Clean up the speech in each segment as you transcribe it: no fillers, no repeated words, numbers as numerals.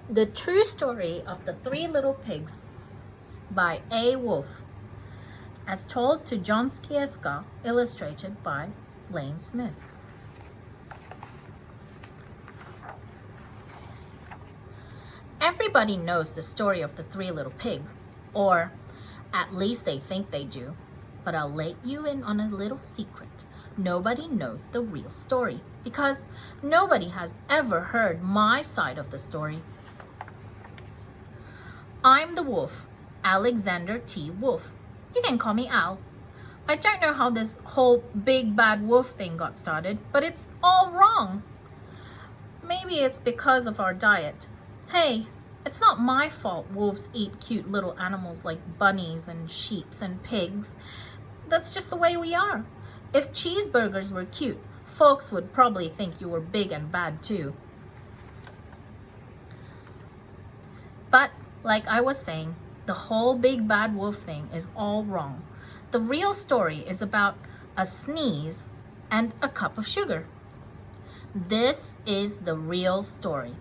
The True Story of the Three Little Pigs by A. Wolfe, as told to John Scieszka, illustrated by Lane Smith. Everybody knows the story of the three little pigs, or at least they think they do. But I'll let you in on a little secret. Nobody knows the real story because nobody has ever heard my side of the story. I'm the wolf, Alexander T. Wolfe. You can call me Al. I don't know how this whole big bad wolf thing got started, but it's all wrong. Maybe it's because of our diet. Hey, it's not my fault wolves eat cute little animals like bunnies and sheep and pigs. That's just the way we are. If cheeseburgers were cute, folks would probably think you were big and bad too. But like I was saying, the whole big bad wolf thing is all wrong. The real story is about a sneeze and a cup of sugar. This is the real story.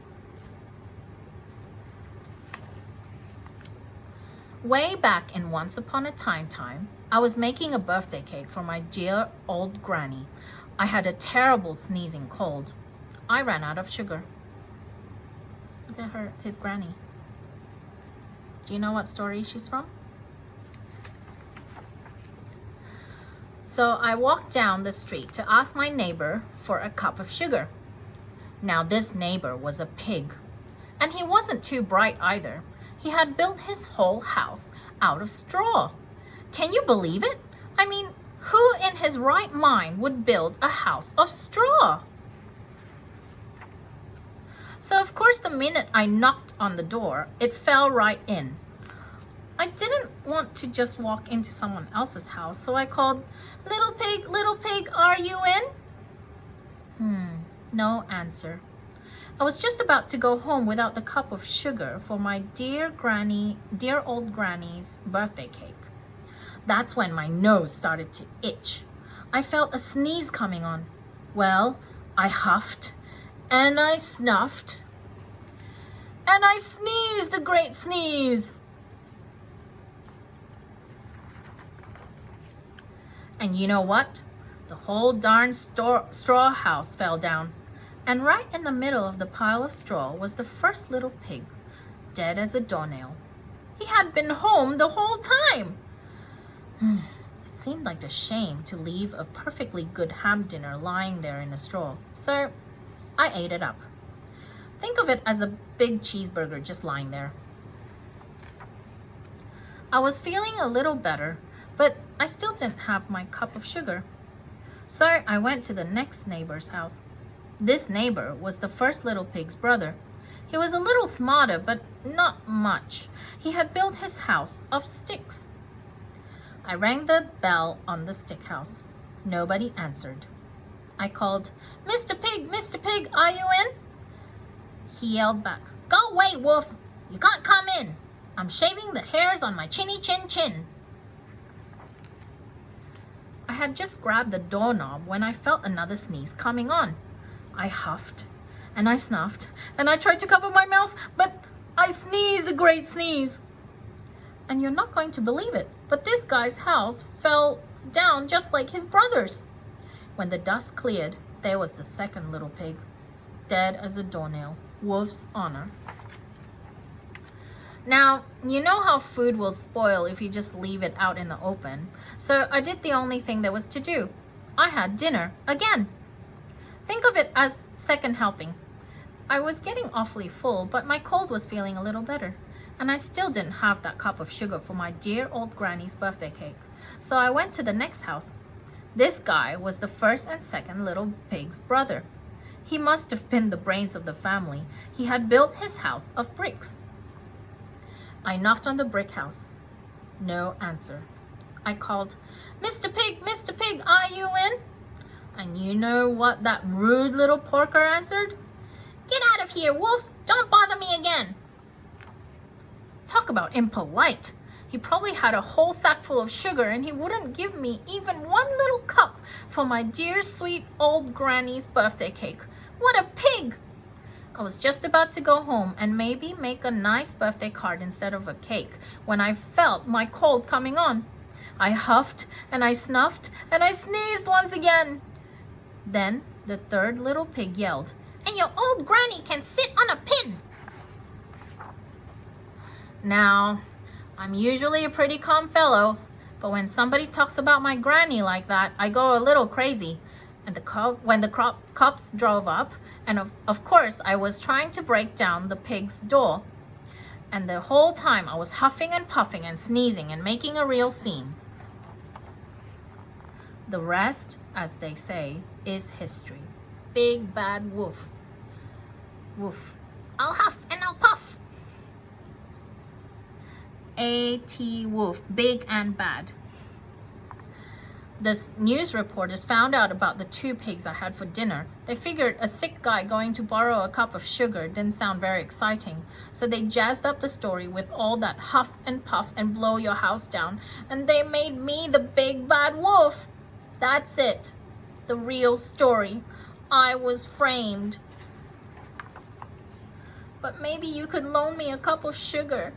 Way back in Once Upon a Time, I was making a birthday cake for my dear old granny. I had a terrible sneezing cold. I ran out of sugar. Look at her, his granny. Do you know what story she's from? So I walked down the street to ask my neighbor for a cup of sugar. Now this neighbor was a pig, and he wasn't too bright either. He had built his whole house out of straw. Can you believe it? I mean, who in his right mind would build a house of straw? So of course, the minute I knocked on the door, it fell right in. I didn't want to just walk into someone else's house, so I called, little pig, are you in? No answer. I was just about to go home without the cup of sugar for my dear old granny's birthday cake. That's when my nose started to itch. I felt a sneeze coming on. Well, I huffed and I snuffed and I sneezed a great sneeze. And you know what? The whole darn straw house fell down. And right in the middle of the pile of straw was the first little pig, dead as a doornail. He had been home the whole time. It seemed like a shame to leave a perfectly good ham dinner lying there in the straw, so I ate it up. Think of it as a big cheeseburger just lying there. I was feeling a little better, but I still didn't have my cup of sugar. So I went to the next neighbor's house. This neighbor was the first little pig's brother. He was a little smarter, but not much. He had built his house of sticks. I rang the bell on the stick house. Nobody answered. I called, Mr. Pig, are you in? He yelled back, Go away, wolf. You can't come in. I'm shaving the hairs on my chinny chin. I had just grabbed the doorknob when I felt another sneeze coming on. I huffed and I snuffed and I tried to cover my mouth, but I sneezed a great sneeze. And you're not going to believe it, but this guy's house fell down just like his brother's. When the dust cleared, there was the second little pig, dead as a doornail, wolf's honor. Now, you know how food will spoil if you just leave it out in the open. So I did the only thing there was to do. I had dinner again. Think of it as second helping. I was getting awfully full, but my cold was feeling a little better. And I still didn't have that cup of sugar for my dear old granny's birthday cake. So I went to the next house. This guy was the first and second little pig's brother. He must have been the brains of the family. He had built his house of bricks. I knocked on the brick house. No answer. I called, Mr. Pig, are you in? And you know what that rude little porker answered? Get out of here, wolf. Don't bother me again. Talk about impolite. He probably had a whole sack full of sugar and he wouldn't give me even one little cup for my dear sweet old granny's birthday cake. What a pig! I was just about to go home and maybe make a nice birthday card instead of a cake when I felt my cold coming on. I huffed and I snuffed and I sneezed once again. Then the third little pig yelled, "And your old granny can sit on a pin." Now, I'm usually a pretty calm fellow, but when somebody talks about my granny like that, I go a little crazy. And when the cops drove up, and of course I was trying to break down the pig's door, and the whole time I was huffing and puffing and sneezing and making a real scene. The rest, as they say, is history. Big bad wolf. Woof. I'll huff and I'll puff. A.T. Wolf, big and bad. The news reporters found out about the 2 pigs I had for dinner. They figured a sick guy going to borrow a cup of sugar didn't sound very exciting. So they jazzed up the story with all that huff and puff and blow your house down. And they made me the big bad wolf. That's it. The real story. I was framed. But maybe you could loan me a cup of sugar.